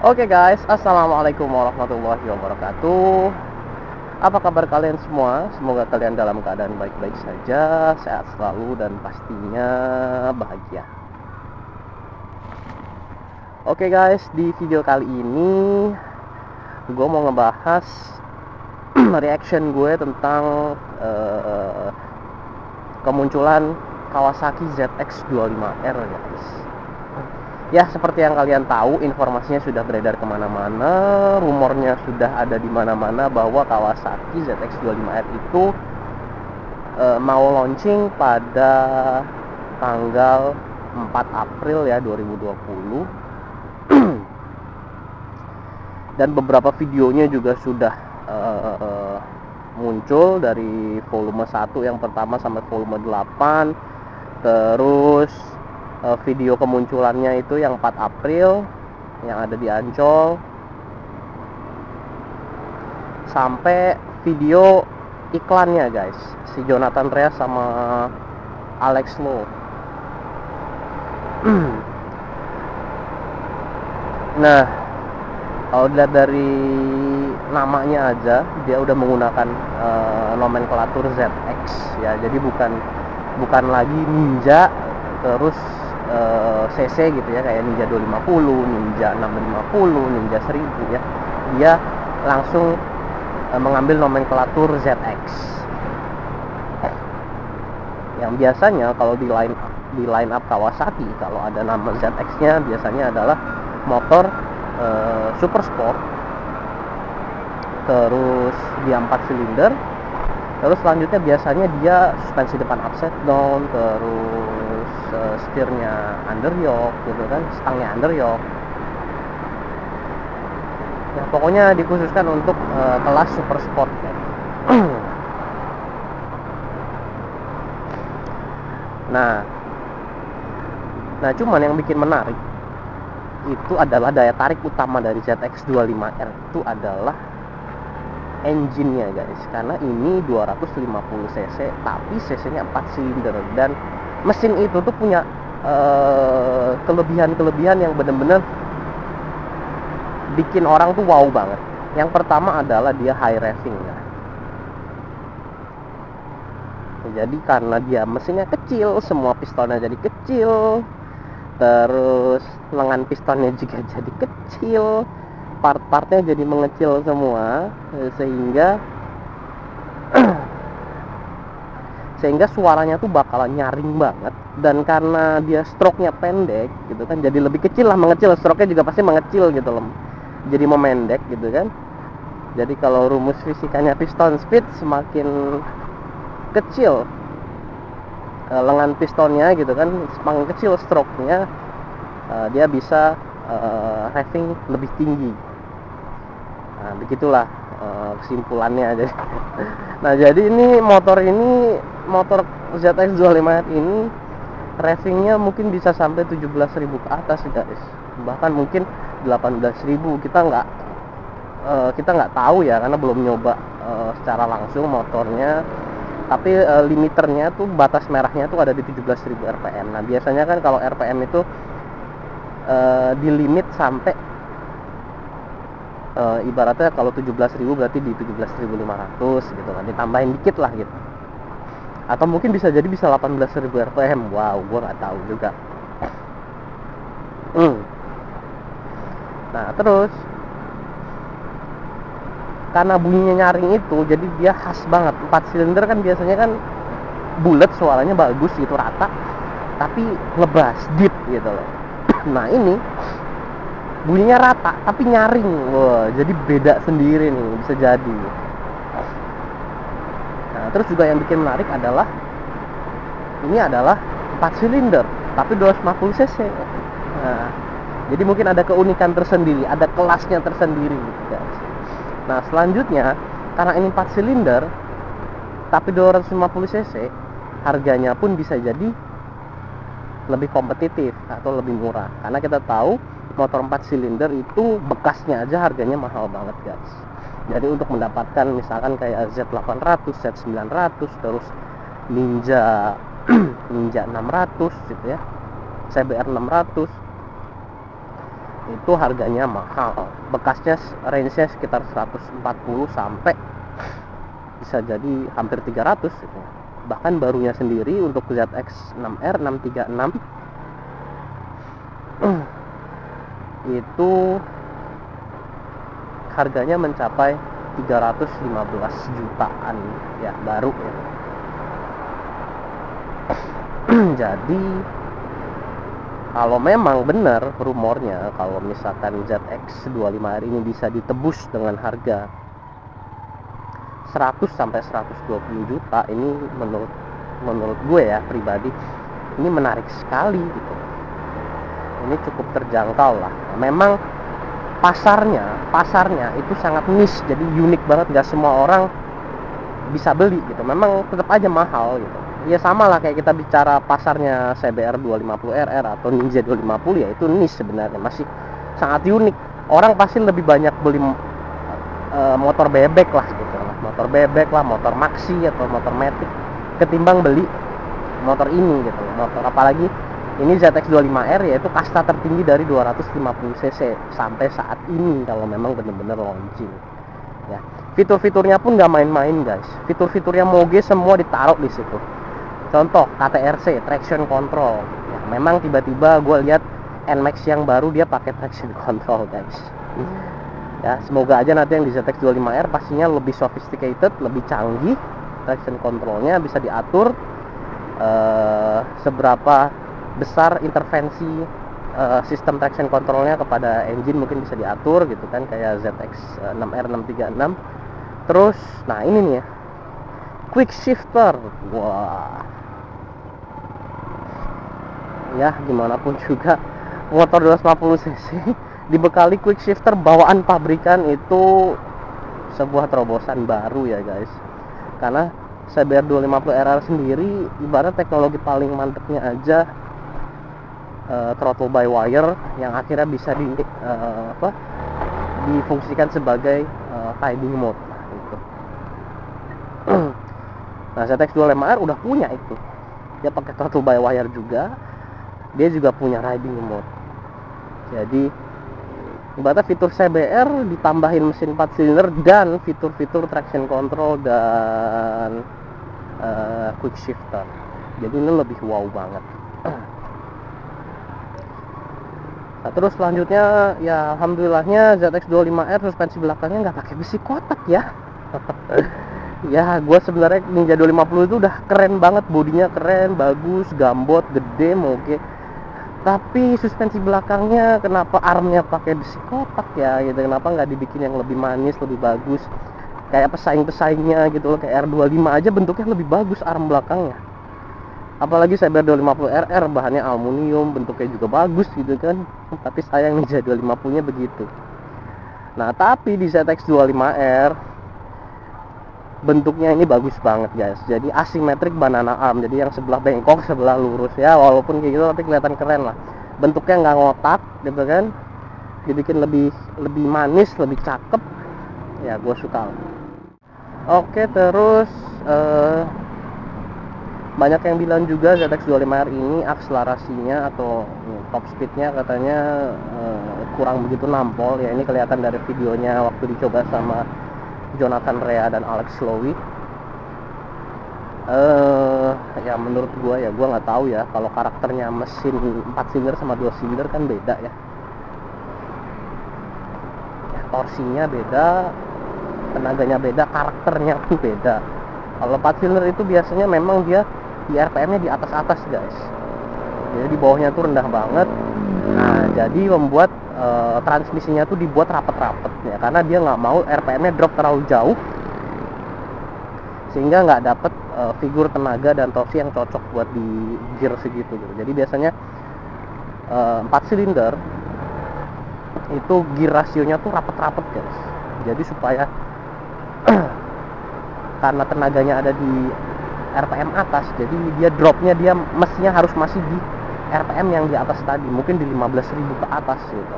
Oke guys, assalamualaikum warahmatullahi wabarakatuh. Apa kabar kalian semua? Semoga kalian dalam keadaan baik-baik saja, sehat selalu dan pastinya bahagia. Oke guys, di video kali ini gue mau ngebahas reaction gue tentang kemunculan Kawasaki ZX25R guys. Ya, seperti yang kalian tahu, informasinya sudah beredar kemana-mana, rumornya sudah ada di mana-mana bahwa Kawasaki ZX25R itu mau launching pada tanggal 4 April ya 2020. Dan beberapa videonya juga sudah muncul dari volume 1 yang pertama sampai volume 8. Terus video kemunculannya itu yang 4 April yang ada di Ancol, sampai video iklannya guys, si Jonathan Reyes sama Alex Lowe. Nah, kalau dilihat dari namanya aja, dia udah menggunakan nomenklatur ZX ya, jadi bukan lagi Ninja terus CC gitu ya, kayak Ninja 250, Ninja 650, Ninja 1000 ya. Dia langsung mengambil nomenklatur ZX. Yang biasanya kalau di line up Kawasaki, kalau ada nama ZX-nya biasanya adalah motor super sport, terus dia 4 silinder, terus selanjutnya biasanya dia suspensi depan upside down, terus setirnya underyoke gitu kan, stangnya underyoke ya, pokoknya dikhususkan untuk kelas super sport ya. Nah cuman yang bikin menarik itu adalah daya tarik utama dari ZX25R itu adalah engine-nya guys, karena ini 250 cc tapi cc-nya 4 silinder, dan mesin itu tuh punya kelebihan-kelebihan yang bener-bener bikin orang tuh wow banget. Yang pertama adalah dia high revving ya. Jadi karena dia mesinnya kecil, semua pistonnya jadi kecil, terus lengan pistonnya juga jadi kecil, part-partnya jadi mengecil semua, sehingga suaranya tuh bakalan nyaring banget. Dan karena dia stroke-nya pendek gitu kan, jadi lebih kecil lah, mengecil, stroke-nya juga pasti mengecil gitu loh, jadi memendek gitu kan. Jadi kalau rumus fisikanya piston speed, semakin kecil lengan pistonnya gitu kan, semakin kecil stroke-nya, dia bisa revving lebih tinggi. Nah begitulah kesimpulannya. Nah jadi ini motor ZX25R ini revvingnya mungkin bisa sampai 17.000 ke atas guys, bahkan mungkin 18.000. Kita nggak tahu ya, karena belum nyoba secara langsung motornya, tapi limiternya tuh, batas merahnya tuh ada di 17.000 rpm. Nah biasanya kan kalau rpm itu di limit sampai ibaratnya kalau 17.000 berarti di 17.500 gitu kan, ditambahin dikit lah gitu, atau mungkin bisa jadi bisa 18.000 rpm. Wow, gue nggak tahu juga. Nah terus karena bunyinya nyaring itu, jadi dia khas banget. 4 silinder kan biasanya kan bulat, suaranya bagus gitu, rata, tapi ngebas deep gitu loh. Nah ini bunyinya rata tapi nyaring. Wah, jadi beda sendiri nih, bisa jadi. Nah terus juga yang bikin menarik adalah ini adalah 4 silinder tapi 250 cc. Nah jadi mungkin ada keunikan tersendiri, ada kelasnya tersendiri gitu guys. Nah selanjutnya, karena ini 4 silinder tapi 250 cc, harganya pun bisa jadi lebih kompetitif atau lebih murah, karena kita tahu motor 4 silinder itu bekasnya aja harganya mahal banget guys. Jadi untuk mendapatkan misalkan kayak Z800, Z900, terus Ninja 600 gitu ya, CBR 600, itu harganya mahal. Bekasnya range-nya sekitar 140 sampai bisa jadi hampir 300 gitu. Bahkan barunya sendiri untuk ZX6R 636 itu harganya mencapai 315 jutaan ya, baru ya. Jadi kalau memang benar rumornya kalau misalkan ZX25R ini bisa ditebus dengan harga 100 sampai 120 juta, ini menurut gue ya pribadi, ini menarik sekali gitu. Ini cukup terjangkau lah. Memang pasarnya itu sangat niche, jadi unik banget, gak semua orang bisa beli gitu. Memang tetap aja mahal gitu. Ya sama lah kayak kita bicara pasarnya CBR 250RR atau Ninja 250, ya itu niche sebenarnya, masih sangat unik. Orang pasti lebih banyak beli motor bebek lah gitu, motor bebek lah, motor maxi atau motor matic ketimbang beli motor ini gitu. Motor apalagi ini ZX25R, yaitu kasta tertinggi dari 250 cc sampai saat ini kalau memang benar-benar launching ya. Fitur-fiturnya pun nggak main-main guys. Fitur-fiturnya moge semua ditaruh di situ. Contoh KTRC, traction control ya, memang tiba-tiba gue lihat NMAX yang baru dia pakai traction control guys. Ya semoga aja nanti yang di ZX25R pastinya lebih sophisticated, lebih canggih. Traction controlnya bisa diatur seberapa besar intervensi sistem traction controlnya kepada engine, mungkin bisa diatur gitu kan, kayak ZX6R 636. Terus nah ini nih ya, quick shifter. Wah ya, gimana pun juga motor 250 cc dibekali quick shifter bawaan pabrikan itu sebuah terobosan baru ya guys. Karena CBR 250RR sendiri ibarat teknologi paling mantepnya aja throttle by wire yang akhirnya bisa difungsikan sebagai riding mode gitu. Nah ZX25R udah punya itu, dia pakai throttle by wire juga, dia juga punya riding mode. Jadi ibaratnya fitur CBR ditambahin mesin 4 silinder dan fitur-fitur traction control dan quick shifter, jadi ini lebih wow banget. Nah, terus selanjutnya ya alhamdulillahnya ZX25R suspensi belakangnya nggak pakai besi kotak ya. Ya gue sebenarnya Ninja 250 itu udah keren banget, bodinya keren, bagus, gambot, gede, moge. Tapi suspensi belakangnya kenapa armnya pakai besi kotak ya gitu, kenapa nggak dibikin yang lebih manis, lebih bagus kayak pesaing-pesaingnya gitu loh, kayak R25 aja bentuknya lebih bagus arm belakangnya. Apalagi CBR 250RR bahannya aluminium, bentuknya juga bagus gitu kan, tapi sayang Ninja 250 nya begitu. Nah tapi di ZX25R bentuknya ini bagus banget guys, jadi asymmetric banana arm, jadi yang sebelah bengkok sebelah lurus ya, walaupun kayak gitu tapi kelihatan keren lah, bentuknya nggak ngotak gitu kan, dibikin lebih manis, lebih cakep ya, gue suka. Oke, terus banyak yang bilang juga ZX25R ini akselerasinya atau top speednya katanya kurang begitu nampol ya. Ini kelihatan dari videonya waktu dicoba sama Jonathan Rea dan Alex Lowy. Ya menurut gua ya, gua nggak tahu ya, kalau karakternya mesin 4 silinder sama 2 silinder kan beda ya. Torsinya beda, tenaganya beda, karakternya pun beda. Kalau 4 silinder itu biasanya memang dia di RPM-nya di atas guys, jadi di bawahnya tuh rendah banget. Nah jadi membuat transmisinya tuh dibuat rapet-rapet ya, karena dia nggak mau RPM-nya drop terlalu jauh sehingga nggak dapet figur tenaga dan torsi yang cocok buat di gear segitu gitu. Jadi biasanya 4 silinder itu gear rasionya tuh rapet-rapet guys, jadi supaya karena tenaganya ada di RPM atas, jadi dia dropnya dia mestinya harus masih di RPM yang di atas tadi, mungkin di 15.000 ke atas gitu.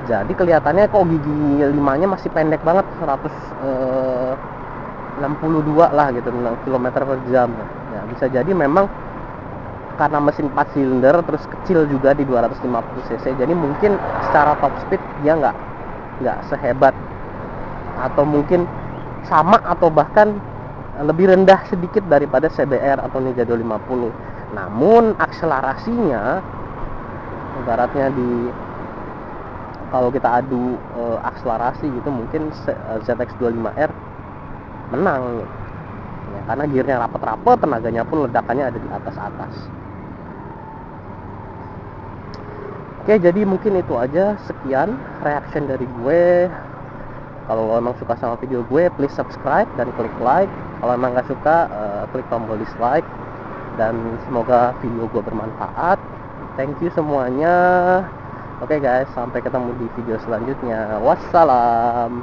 Jadi kelihatannya kok gigi 5-nya masih pendek banget, 162 lah gitu, km per jam ya. Bisa jadi memang karena mesin 4 silinder terus kecil juga di 250 cc, jadi mungkin secara top speed dia nggak sehebat, atau mungkin sama atau bahkan lebih rendah sedikit daripada CBR atau Ninja 250. Namun akselerasinya ibaratnya kalau kita adu akselerasi gitu, mungkin ZX25R menang ya, karena gearnya rapet-rapet, tenaganya pun ledakannya ada di atas-atas. Oke, jadi mungkin itu aja, sekian reaction dari gue. Kalau lo emang suka sama video gue, please subscribe dan klik like. Kalau emang gak suka, klik tombol dislike. Dan semoga video gue bermanfaat. Thank you semuanya. Oke guys, sampai ketemu di video selanjutnya. Wassalam.